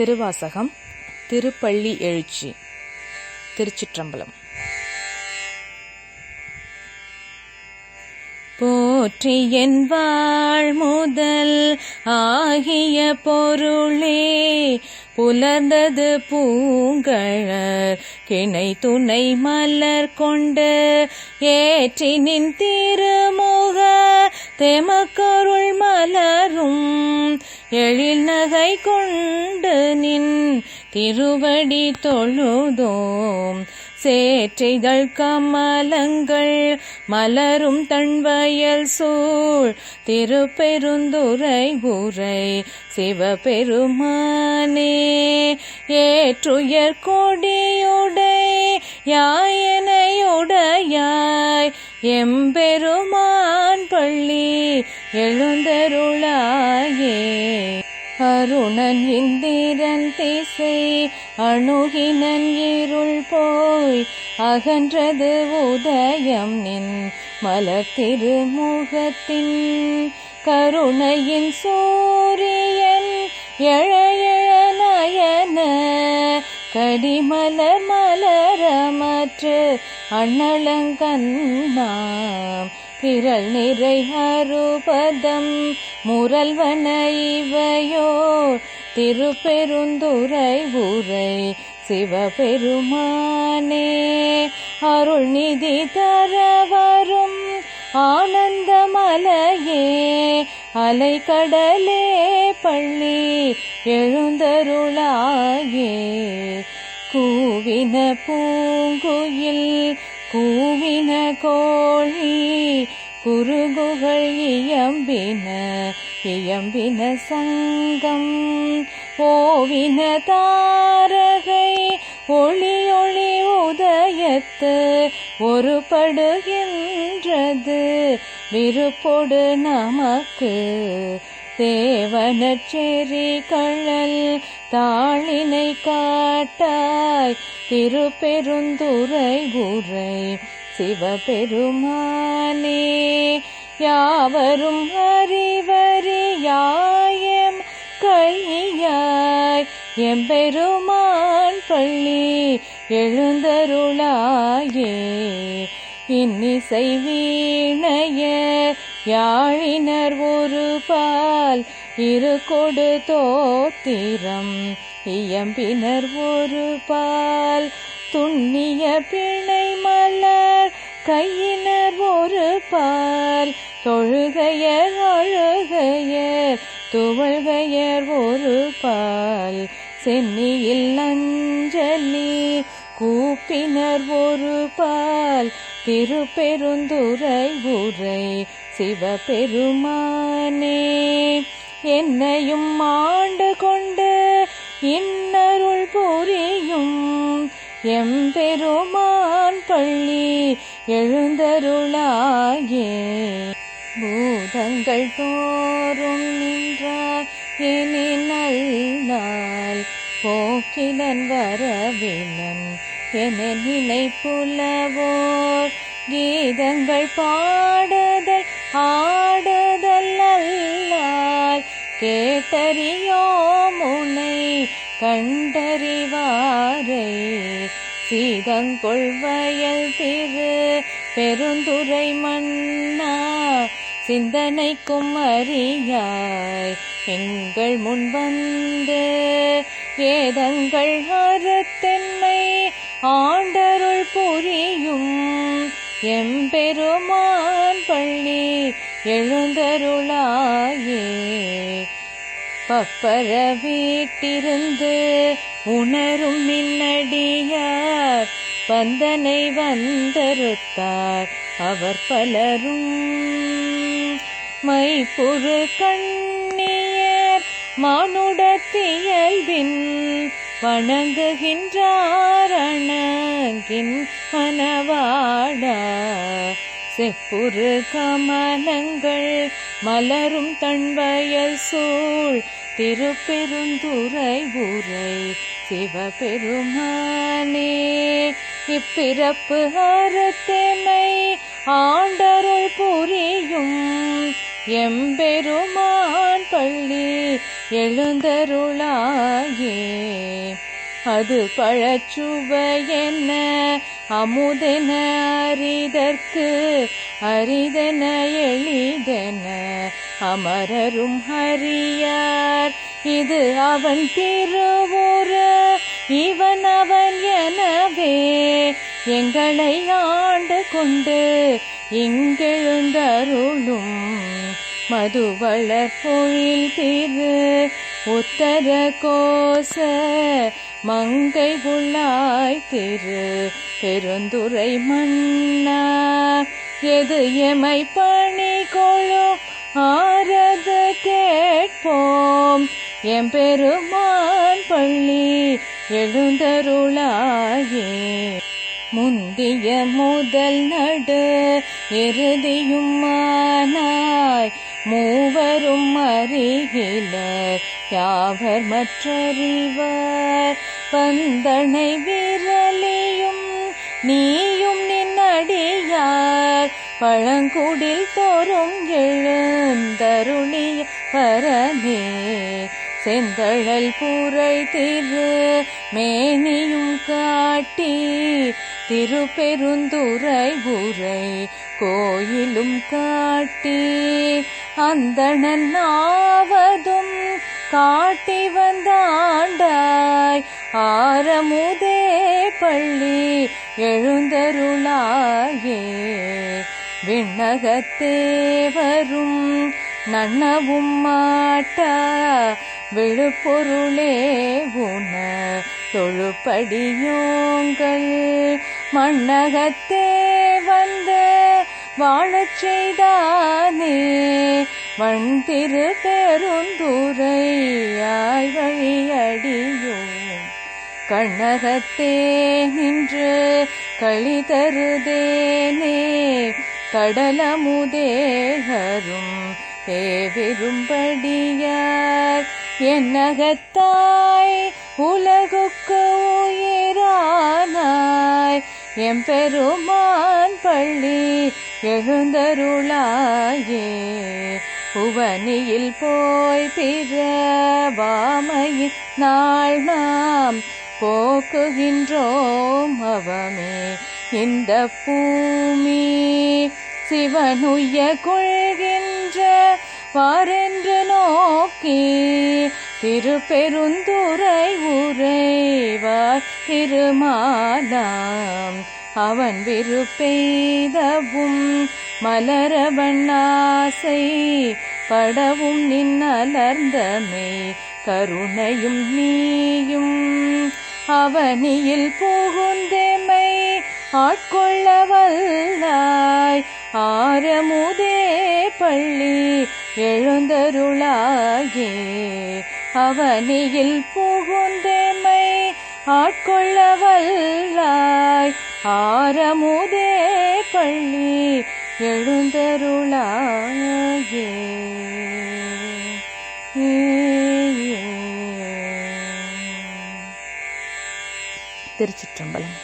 திருவாசகம் திருப்பள்ளி எழுச்சி. திருச்சிற்றம்பலம். போற்றி என் வாழ் முதல் ஆகிய பொருளே, புலர்ந்தது பூங்கழற் கிணை துணை மலர் கொண்டு, ஏற்றி நின் திருமுக தெமக்கருள் மலரும் எழில் நகை கொண்டு நின் திருவடி தொழுதோம். சேற்றிதழ் கமலங்கள் மலரும் தன்வயல் சூழ் திருப்பெருந்துறை உரை சிவபெருமானே, ஏற்றுயர் கொடியுடை யாயனையுடையாய் எம்பெருமான் பள்ளி எழுந்தருளாயே. அருணன் இந்திரன் திசை அணுகினன் இருள் போய், அகன்றது உதயம் நின் மலர் திருமுகத்தின் கருணையின் சூரியன் எழையழநயன கடிமலர் மலரமற்று அண்ணலங்கண்ணாம் பிறல் நிறை அறுபதம் முரல்வன இவையோர் திருப்பெருந்துறை உரை சிவபெருமானே, அருள் நிதி தரவரும் ஆனந்தமலையே, அலைக்கடலே பள்ளி எழுந்தருளாயே. கூவின பூங்குயில் கூவின கோழி, குருகுகள் இயம்பின சங்கம், ஓவின தாரகை ஒளி ஒளி உதயத்து ஒருபடுகின்றது விருப்பொடு நமக்கு. தேவனச்செறி கழல் தாளினை காட்டாய் திருப்பெருந்துறை உரை சிவபெருமானே, யாவரும் அறிவறியாயம் கையாய் எம்பெருமான் பள்ளி எழுந்தருளாயே. இன்னிசை வீணைய யாழினர் ஒரு பால் இரு கொடு தோத்திரம் இயம்பினர் ஒரு பால், துண்ணிய பிணை மலர் கையினர் ஒரு பால், தொழுகையர் அழுகையர் துவழ்கையர் ஒரு பால், சென்னியில் அஞ்சலி கூப்பினர் ஒரு பால் திருப்பெருந்துறை உரை சிவபெருமானே, என்னையும் ஆண்டு கொண்டு இன்னருள் புரியும் எம்பெருமான் பள்ளி எழுந்தருளாயே. பூதங்கள் தோறும் நின்றார் எனினால் போக்கிலன் வரவிலன் என நினைப்புலவோர், கீதங்கள் பாடுதல் ஆடுதல் அல்லால் கேட்டறியோம் உன்னை கண்டறிவாரை. சீதங்கொள் வயல் திரு பெருந்துறை மன்னா, சிந்தனைக்கும் அறியாய் எங்கள் முன் வந்து, ஏதங்கள் அறுத்தென்மை ஆண்டருள் புரியும் எம்பெருமான் பள்ளி எழுந்தருளாயே. பப்பர வீட்டிருந்து உணரும் மின்னடியார் பந்தனை வந்தறுத்தார் அவர் பலரும், மைப்புறு கண்ணியர் மானுடத்தியல்பின் வணங்குகின்றார் அணங்கின் மனவாடா. செப்புறு கமலங்கள் மலரும் தன்வயல் சூழ் திருப்பெருந்துறை உரை சிவபெருமானே, இப்பிறப்பு அறுத்தெமை ஆண்டருள் புரியும் எம்பெருமான் பள்ளி எழுந்தருளாயே. அது பழச்சுவையென்ன அமுதென அரிதற்கு அரிதென எளிதென அமரரும் அறியார். இது அவன் திருவுரு இவன் அவன் எனவே எங்களை ஆண்டு கொண்டு இங்கெழுந்தருளும் மதுவளர் பொழில் திரு உத்தர கோச மங்கை புள்ளாய் திரு பெருந்துரை மன்னா. எது எமை பணி கொழு ஆரது கேட்போம் எம்பெருமான் பள்ளி எழுந்தருளாயே. முந்திய முதல் நடு இறுதியும் மானாய் மூவரும் அறிகிலர் யாவர் மற்றறிவர். பந்தனை விரலியும் நீயும் நின்னடியார் பழங்குடில் தோறும் எழுந்தருளிய பரமே. செந்தழல் புரை திரு மேனியும் காட்டி திருப்பெருந்துறை உரை கோயிலும் காட்டி அந்தணன் ஆவதும் காட்டி வந்தாண்டாய் ஆரமுதே பள்ளி எழுந்தருளாயே. விண்ணகத்தே வரும் நன்னவும் மாட்டா விழுப்பொருளே உன தொழுப்படியோங்கள் மண்ணகத்தே வந்து வாழச் செய்தானே வண் திரு பெருந்துரையாய் வழியடியோம். கண்ணகத்தே நின்று களி தருதேனே கடலமுதேகரும் தேவிரும்படியார். என்னகத்தாய் உலகுக்கு உயிரானாய் எம்பெருமான் பள்ளி எழுந்தருளாயே. புவனியில் போய் பிறவாமையின் நாள் நாம் போக்குகின்றோம் அவமே இந்த பூமி. சிவனுய்ய கொள்கின்ற வாரென்று நோக்கி திருப்பெருந்துறை உரைவார் திருமாலாம். அவன் விருப்பெய்தவும் மலரவண்ணாசை படவும் நின்னலர்ந்தமை கருணையும் நீயும் அவனியில் புகுந்தெமை ஆட்கொள்ள வல்லாய் ஆரமுதே பள்ளி எழுந்தருளாயே. அவனியில் புகுந்தெமை ஆட்கொள்ள வல்லாய் ஆரமுதே பள்ளி எழுந்தருளாயே. திருச்சிற்றம்பலம்.